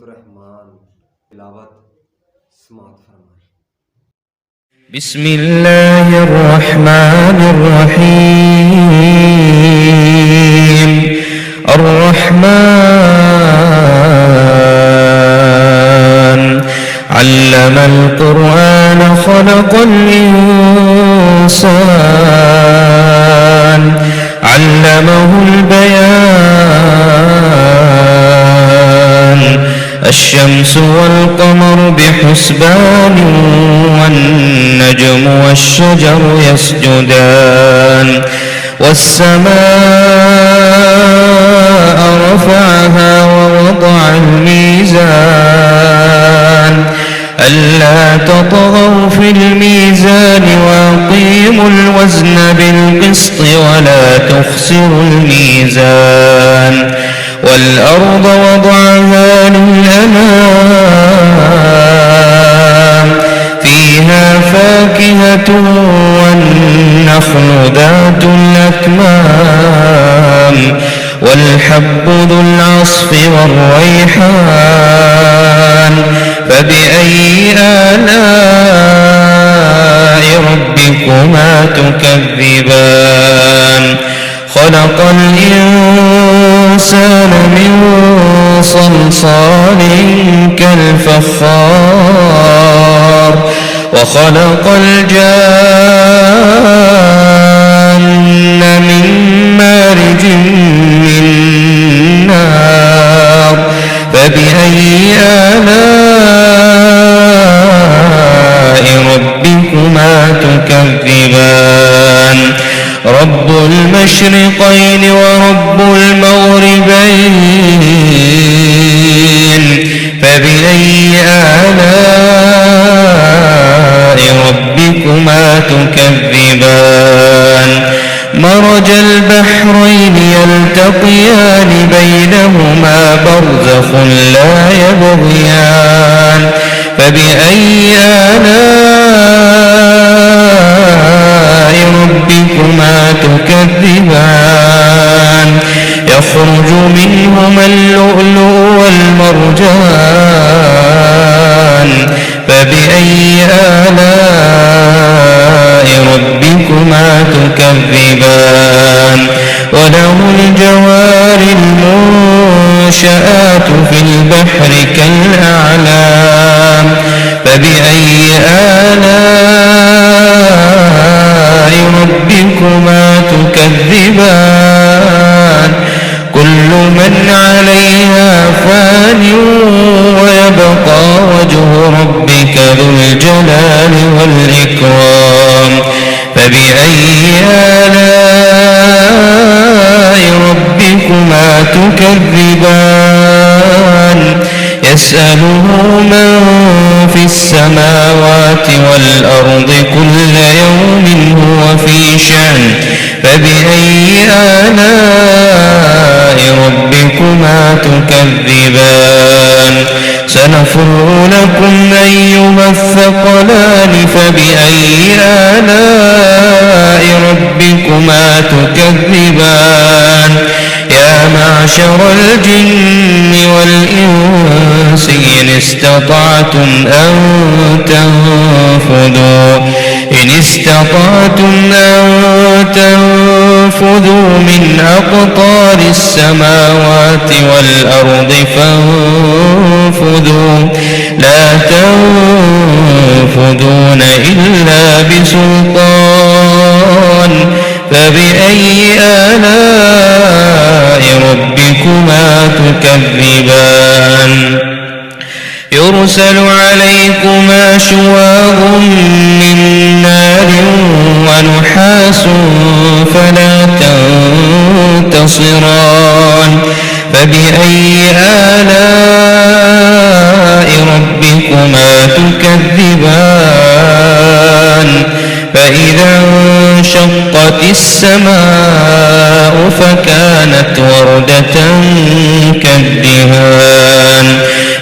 रहमान तिलावत समात फरमाएं। बिस्मिल्लाहिर्रहमानिर्रहीम। अर्रहमान अल्लमल कुरआन खलक़ल इंसान अल्लमहुल बयान। الشمس والقمر بحسبان والنجم والشجر يسجدان والسماء رفعها ووضع الميزان ألا تطغوا في الميزان وأقيموا الوزن بالقسط ولا تخسروا الميزان والأرض وضعها للأنام فيها فاكهة والنخل ذات الأكمام والحب ذو العصف والريحان فبأي آلاء ربكما تكذبان خلق الإنسان من صلصال كالفخار وخلق الجان من مارج من نار فبأي آلاء ربكما تكذبان رب المشرقين ورب المغربين فبأي آلاء ربكما تكذبان مرج البحرين يلتقيان بينهما برزخ لا يبغيان فبأي آلاء ربكما تكذبان يخرج منهما اللؤلؤ والمرجان فبأي آلاء ربكما تكذبان وله الجوار المنشآت في البحر كالأعلام فبأي آلاء ربكما تكذبان كل من عليها فان ويبقى وجه ربك ذو الجلال والإكرام فبأي آلاء ربكما تكذبان يسأله من في السماوات والأرض كل يوم هو في شأن فبأي آلاء ربكما تكذبان سنفرغ لكم أيها الثقلان فبأي آلاء ربكما تكذبان يا معشر الجن والإنس إن استطعتم أن تنفذوا من أقطار السماوات والأرض فانفذوا لا تنفذون إلا بسلطان فبأي آلاء ربكما تكذبان يرسل عليكما شواظ من نار ونحاس فلا تنتصران فبأي آلاء ربكما تكذبان فإذا انشقت السماء فكانت وردة كالدهان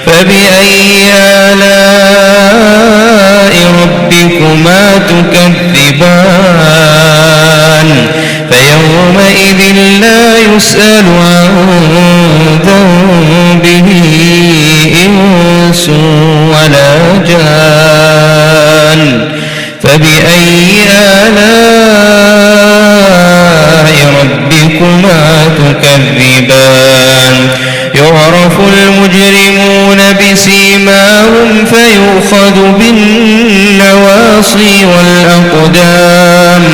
فبأي آلاء ربكما تكذبان فيومئذ لا يسأل عن ذنبه إنس إنس ولا جان فبأي آلاء ربكما تكذبان يعرف المجرمون بسيماهم فيؤخذ بالنواصي والأقدام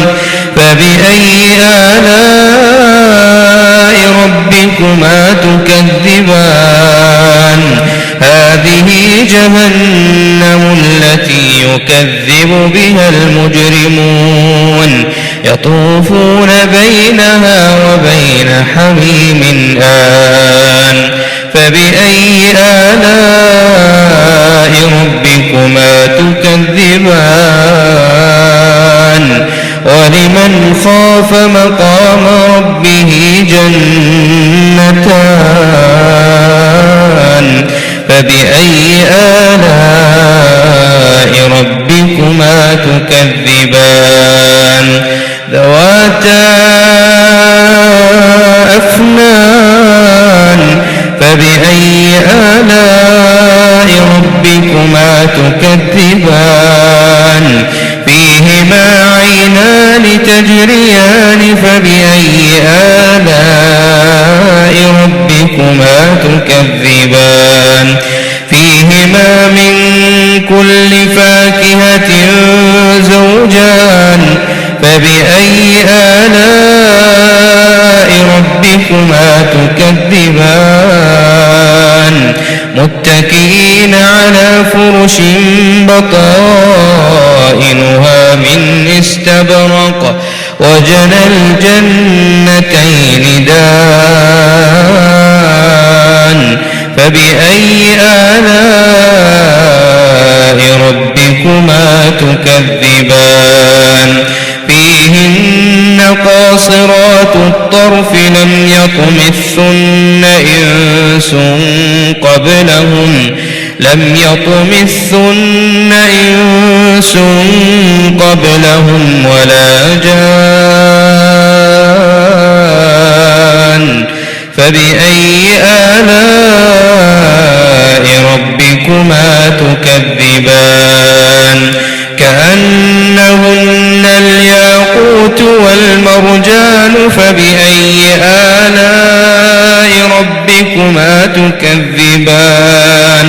فبأي آلاء ربكما تكذبان هذه جهنم التي يكذب بها المجرمون يطوفون بينها وبين حميم آن فبأي آلاء ربكما تكذبان ولمن خاف مقام ربه جنتان فبأي آلاء ربكما تكذبان ذواتا أفنان فبأي آلاء ربكما تكذبان فيهما عينان تجريان فبأي آلاء ربكما تكذبان فيهما من كل فاكهة زوجان فبأي آلاء ربكما تكذبان متكئين على فرش بطائنها من استبرق وجنى الجنتين دان فبأي آلاء ربكما تكذبان فيهن قاصرات الطرف لم يطمثن إنس قبلهم ولا جان فبأي آلاء ربكما تكذبان كأنهن الياقوت والمرجان فبأي آلاء ربكما تكذبان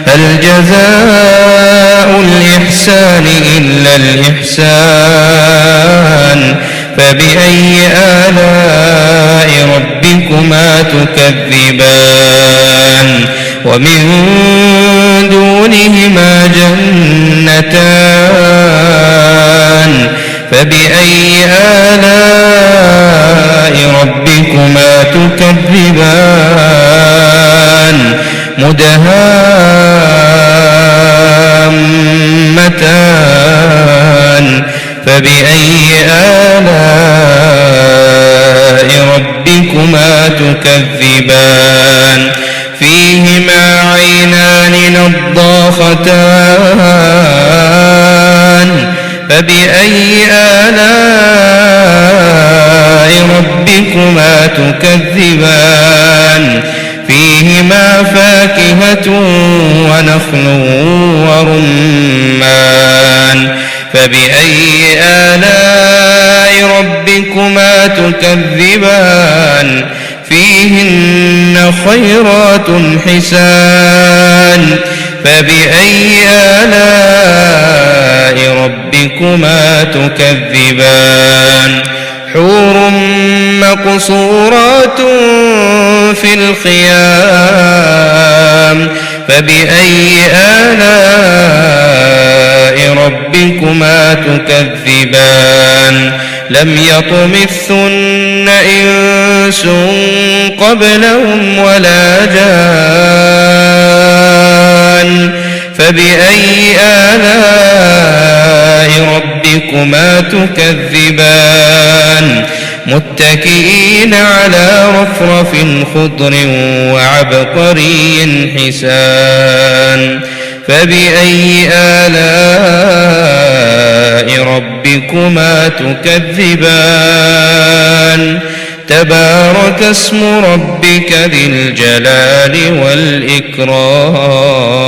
هل جزاء الإحسان إلا الإحسان فبأي آلاء ربكما تكذبان ومن دونهما جنتان فبأي آلاء ربكما تكذبان مدهامتان فبأي آلاء ربكما تكذبان فيهما عينان نضاختان فبأي آلاء ربكما تكذبان فيهما فاكهة ونخل ورمان فبأي آلاء ربكما تكذبان فيهن خيرات حسان فبأي آلاء ربكما تكذبان حور مقصورات في الخيام فبأي آلاء ربكما تكذبان لم يطمثن إنس قبلهم ولا جان فبأي آلاء ربكما تكذبان متكئين على رفرف خضر وعبقري حسان فبأي آلاء ربكما تكذبان تبارك اسم ربك ذي الجلال والإكرام